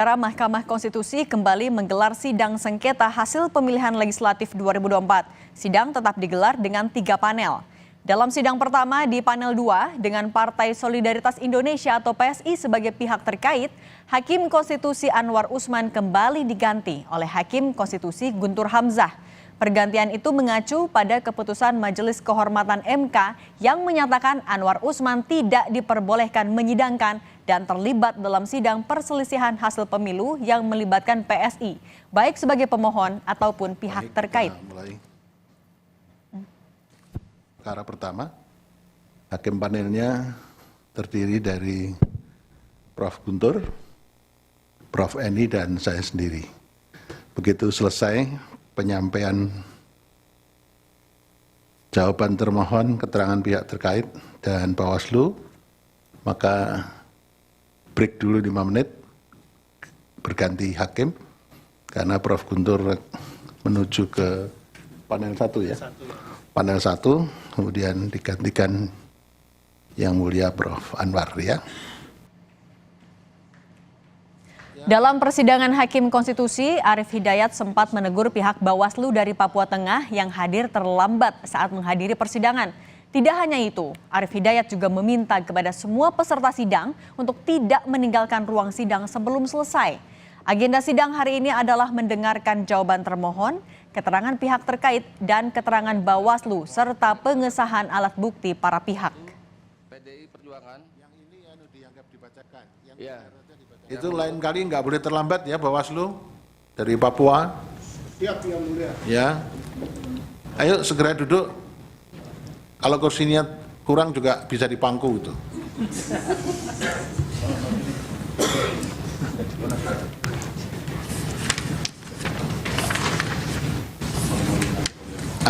Mahkamah Konstitusi kembali menggelar sidang sengketa hasil pemilihan legislatif 2024. Sidang tetap digelar dengan 3 panel. Dalam sidang pertama di panel 2 dengan Partai Solidaritas Indonesia atau PSI sebagai pihak terkait, Hakim Konstitusi Anwar Usman kembali diganti oleh Hakim Konstitusi Guntur Hamzah. Pergantian itu mengacu pada keputusan Majelis Kehormatan MK yang menyatakan Anwar Usman tidak diperbolehkan menyidangkan dan terlibat dalam sidang perselisihan hasil pemilu yang melibatkan PSI, baik sebagai pemohon ataupun pihak terkait. Perkara pertama, hakim panelnya terdiri dari Prof. Guntur, Prof. Eni, dan saya sendiri. Begitu selesai penyampaian jawaban termohon, keterangan pihak terkait, dan Bawaslu, maka break dulu 5 menit, berganti hakim, karena Prof. Guntur menuju ke panel 1 ya. Panel 1, kemudian digantikan Yang Mulia Prof. Anwar ya. Dalam persidangan Hakim Konstitusi, Arief Hidayat sempat menegur pihak Bawaslu dari Papua Tengah yang hadir terlambat saat menghadiri persidangan. Tidak hanya itu, Arief Hidayat juga meminta kepada semua peserta sidang untuk tidak meninggalkan ruang sidang sebelum selesai. Agenda sidang hari ini adalah mendengarkan jawaban termohon, keterangan pihak terkait, dan keterangan Bawaslu, serta pengesahan alat bukti para pihak. PDI Perjuangan yang ini dianggap dibacakan. Itu lain kali nggak boleh terlambat ya Bawaslu dari Papua. Siap, Yang Mulia. Ya. Ayo segera duduk. Kalau kursinya kurang juga bisa dipangku itu.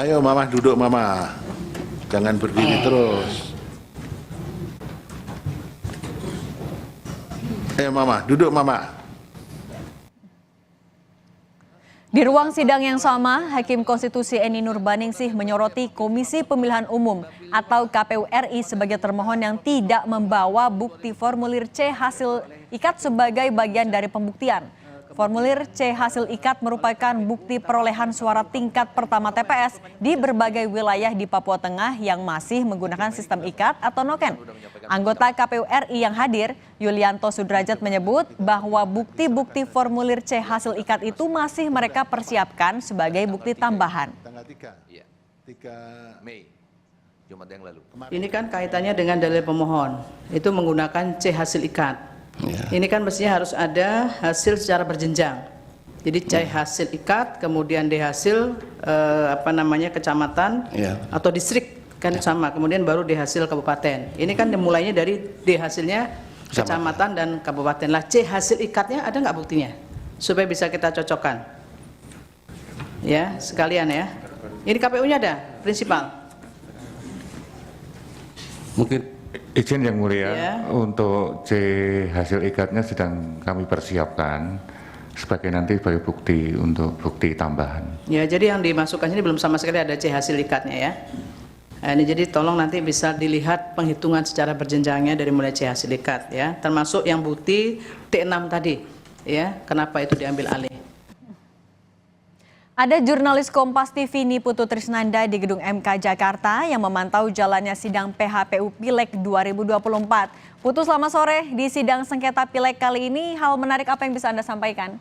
Ayo Mama duduk Mama. Jangan berdiri terus. Ayo Mama, duduk Mama. Di ruang sidang yang sama, Hakim Konstitusi Eni Nurbaningsih menyoroti Komisi Pemilihan Umum atau KPU RI sebagai termohon yang tidak membawa bukti formulir C hasil ikat sebagai bagian dari pembuktian. Formulir C hasil ikat merupakan bukti perolehan suara tingkat pertama TPS di berbagai wilayah di Papua Tengah yang masih menggunakan sistem ikat atau noken. Anggota KPU RI yang hadir, Yulianto Sudrajat, menyebut bahwa bukti-bukti formulir C hasil ikat itu masih mereka persiapkan sebagai bukti tambahan. Tanggal 3 Mei, Jumat yang lalu. Ini kan kaitannya dengan dalil pemohon, itu menggunakan C hasil ikat. Ya. Ini kan mestinya harus ada hasil secara berjenjang. Jadi C hasil ikat, kemudian D hasil kecamatan atau distrik kan sama, kemudian baru D hasil kabupaten. Ini kan mulainya dari D hasilnya kecamatan dan kabupaten. Lah C hasil ikatnya ada nggak buktinya? Supaya bisa kita cocokkan. Ya, sekalian ya. Ini KPU-nya ada, prinsipal. Mungkin izin Yang Mulia, untuk C hasil ikatnya sedang kami persiapkan sebagai bukti untuk bukti tambahan. Ya, jadi yang dimasukkan ini belum sama sekali ada C hasil ikatnya ya. Nah, ini jadi tolong nanti bisa dilihat penghitungan secara berjenjangnya dari mulai C hasil ikat ya, termasuk yang bukti T6 tadi ya, kenapa itu diambil alih. Ada jurnalis Kompas TV Niputu Trisnanda di Gedung MK Jakarta yang memantau jalannya sidang PHPU Pileg 2024. Putu, selamat sore. Di sidang sengketa Pileg kali ini, hal menarik apa yang bisa Anda sampaikan?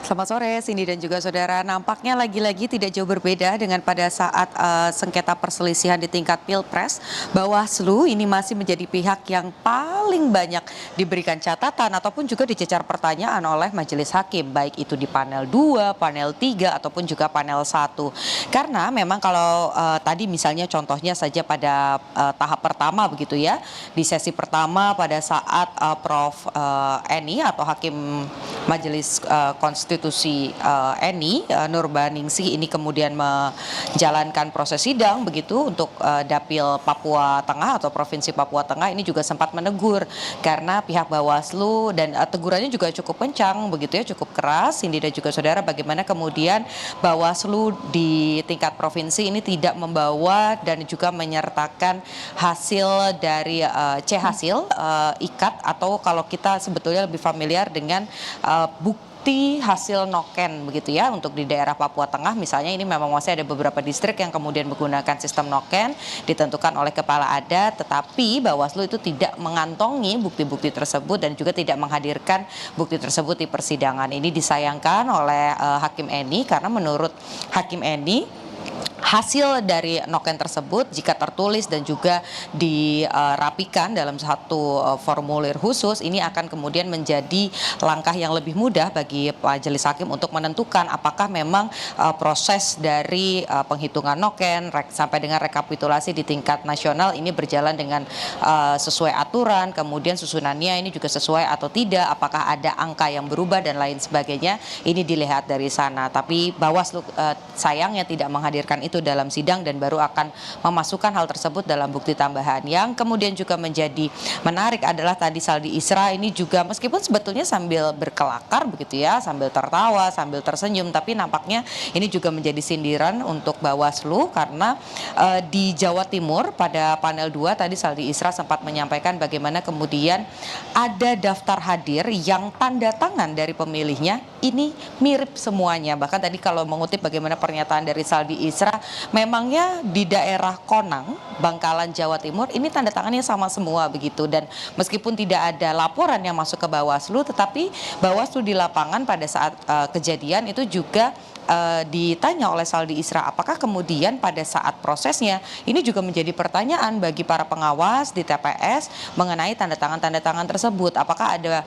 Selamat sore Cindy dan juga saudara. Nampaknya lagi-lagi tidak jauh berbeda dengan pada saat sengketa perselisihan di tingkat Pilpres. Bawaslu ini masih menjadi pihak yang paling banyak diberikan catatan ataupun juga dicecar pertanyaan oleh majelis hakim, baik itu di panel 2, panel 3 ataupun juga panel 1. Karena memang kalau tadi misalnya contohnya saja pada tahap pertama begitu ya, di sesi pertama pada saat Prof. Eni atau Hakim Majelis Konstitusi ENI Nurbaningsih ini kemudian menjalankan proses sidang begitu untuk Dapil Papua Tengah atau Provinsi Papua Tengah ini juga sempat menegur karena pihak Bawaslu dan tegurannya juga cukup kencang begitu ya, cukup keras. Cindy dan juga saudara, bagaimana kemudian Bawaslu di tingkat provinsi ini tidak membawa dan juga menyertakan hasil dari hasil ikat, atau kalau kita sebetulnya lebih familiar dengan bukti hasil noken begitu ya, untuk di daerah Papua Tengah misalnya ini memang masih ada beberapa distrik yang kemudian menggunakan sistem noken ditentukan oleh kepala adat, tetapi Bawaslu itu tidak mengantongi bukti-bukti tersebut dan juga tidak menghadirkan bukti tersebut di persidangan. Ini disayangkan oleh Hakim Eni karena menurut Hakim Eni hasil dari noken tersebut jika tertulis dan juga dirapikan dalam satu formulir khusus ini akan kemudian menjadi langkah yang lebih mudah bagi majelis hakim untuk menentukan apakah memang proses dari penghitungan noken sampai dengan rekapitulasi di tingkat nasional ini berjalan dengan sesuai aturan, kemudian susunannya ini juga sesuai atau tidak, apakah ada angka yang berubah dan lain sebagainya, ini dilihat dari sana. Tapi Bawaslu sayangnya tidak menghadirkan itu dalam sidang dan baru akan memasukkan hal tersebut dalam bukti tambahan. Yang kemudian juga menjadi menarik adalah tadi Saldi Isra ini juga meskipun sebetulnya sambil berkelakar begitu ya, sambil tertawa, sambil tersenyum, tapi nampaknya ini juga menjadi sindiran untuk Bawaslu karena di Jawa Timur pada panel 2 tadi Saldi Isra sempat menyampaikan bagaimana kemudian ada daftar hadir yang tanda tangan dari pemilihnya ini mirip semuanya. Bahkan tadi kalau mengutip bagaimana pernyataan dari Saldi Isra, memangnya di daerah Konang, Bangkalan, Jawa Timur ini tanda tangannya sama semua begitu, dan meskipun tidak ada laporan yang masuk ke Bawaslu, tetapi Bawaslu di lapangan pada saat kejadian itu juga ditanya oleh Saldi Isra apakah kemudian pada saat prosesnya ini juga menjadi pertanyaan bagi para pengawas di TPS mengenai tanda tangan tersebut, apakah ada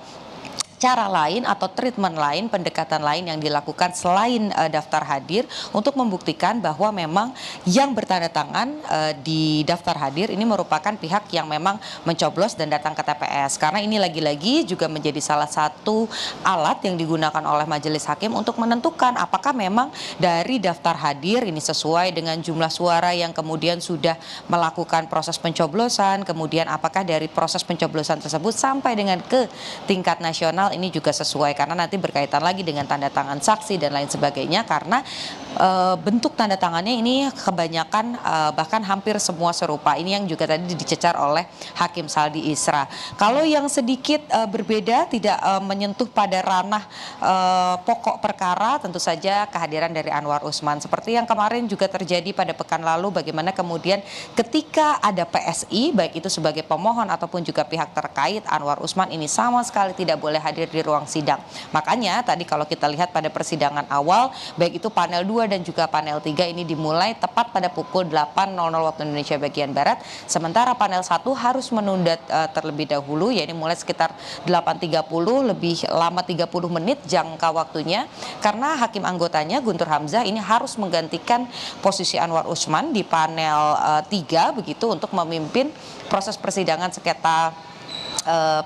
cara lain atau treatment lain, pendekatan lain yang dilakukan selain daftar hadir untuk membuktikan bahwa memang yang bertanda tangan di daftar hadir ini merupakan pihak yang memang mencoblos dan datang ke TPS. Karena ini lagi-lagi juga menjadi salah satu alat yang digunakan oleh majelis hakim untuk menentukan apakah memang dari daftar hadir ini sesuai dengan jumlah suara yang kemudian sudah melakukan proses pencoblosan, kemudian apakah dari proses pencoblosan tersebut sampai dengan ke tingkat nasional ini juga sesuai, karena nanti berkaitan lagi dengan tanda tangan saksi dan lain sebagainya, karena bentuk tanda tangannya ini kebanyakan bahkan hampir semua serupa. Ini yang juga tadi dicecar oleh Hakim Saldi Isra. Kalau yang sedikit berbeda tidak menyentuh pada ranah pokok perkara, tentu saja kehadiran dari Anwar Usman seperti yang kemarin juga terjadi pada pekan lalu, bagaimana kemudian ketika ada PSI baik itu sebagai pemohon ataupun juga pihak terkait, Anwar Usman ini sama sekali tidak boleh hadir di ruang sidang. Makanya tadi kalau kita lihat pada persidangan awal baik itu panel 2 dan juga panel 3 ini dimulai tepat pada pukul 8.00 waktu Indonesia bagian Barat, sementara panel 1 harus menunda terlebih dahulu, yaitu mulai sekitar 8.30, lebih lama 30 menit jangka waktunya, karena hakim anggotanya Guntur Hamzah ini harus menggantikan posisi Anwar Usman di panel 3 begitu untuk memimpin proses persidangan sengketa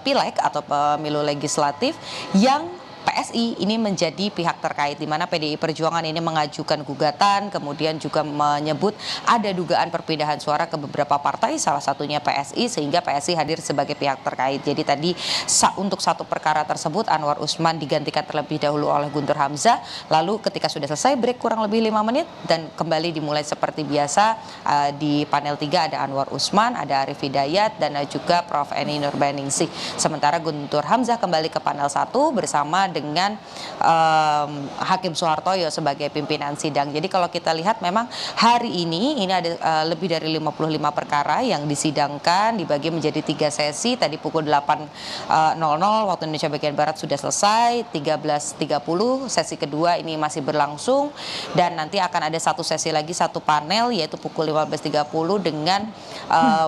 pileg atau pemilu legislatif yang PSI ini menjadi pihak terkait, di mana PDI Perjuangan ini mengajukan gugatan, kemudian juga menyebut ada dugaan perpindahan suara ke beberapa partai, salah satunya PSI, sehingga PSI hadir sebagai pihak terkait. Jadi tadi untuk satu perkara tersebut Anwar Usman digantikan terlebih dahulu oleh Guntur Hamzah, lalu ketika sudah selesai break kurang lebih 5 menit dan kembali dimulai seperti biasa. Di panel 3 ada Anwar Usman, ada Arief Hidayat, dan juga Prof. Eni Nurbaningsih. Sementara Guntur Hamzah kembali ke panel 1 bersama dengan Hakim Soehartoyo sebagai pimpinan sidang. Jadi kalau kita lihat memang hari ini ada lebih dari 55 perkara yang disidangkan, dibagi menjadi 3 sesi. Tadi pukul 8.00 waktu Indonesia bagian Barat sudah selesai, 13.30 sesi kedua ini masih berlangsung, dan nanti akan ada satu sesi lagi, satu panel, yaitu pukul 15.30 dengan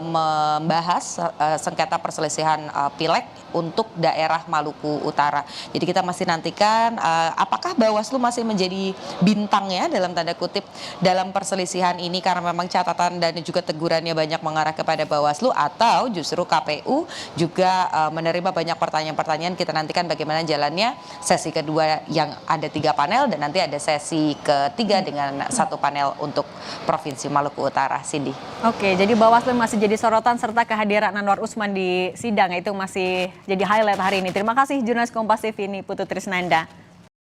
membahas sengketa perselisihan pileg untuk daerah Maluku Utara. Jadi kita masih masih nantikan apakah Bawaslu masih menjadi bintangnya dalam tanda kutip dalam perselisihan ini karena memang catatan dan juga tegurannya banyak mengarah kepada Bawaslu, atau justru KPU juga menerima banyak pertanyaan-pertanyaan. Kita nantikan bagaimana jalannya sesi kedua yang ada 3 panel dan nanti ada sesi ketiga dengan 1 panel untuk Provinsi Maluku Utara. Cindy. Oke, jadi Bawaslu masih jadi sorotan serta kehadiran Anwar Usman di sidang itu masih jadi highlight hari ini. Terima kasih jurnalis Kompas TV ini Putu Trisnanda.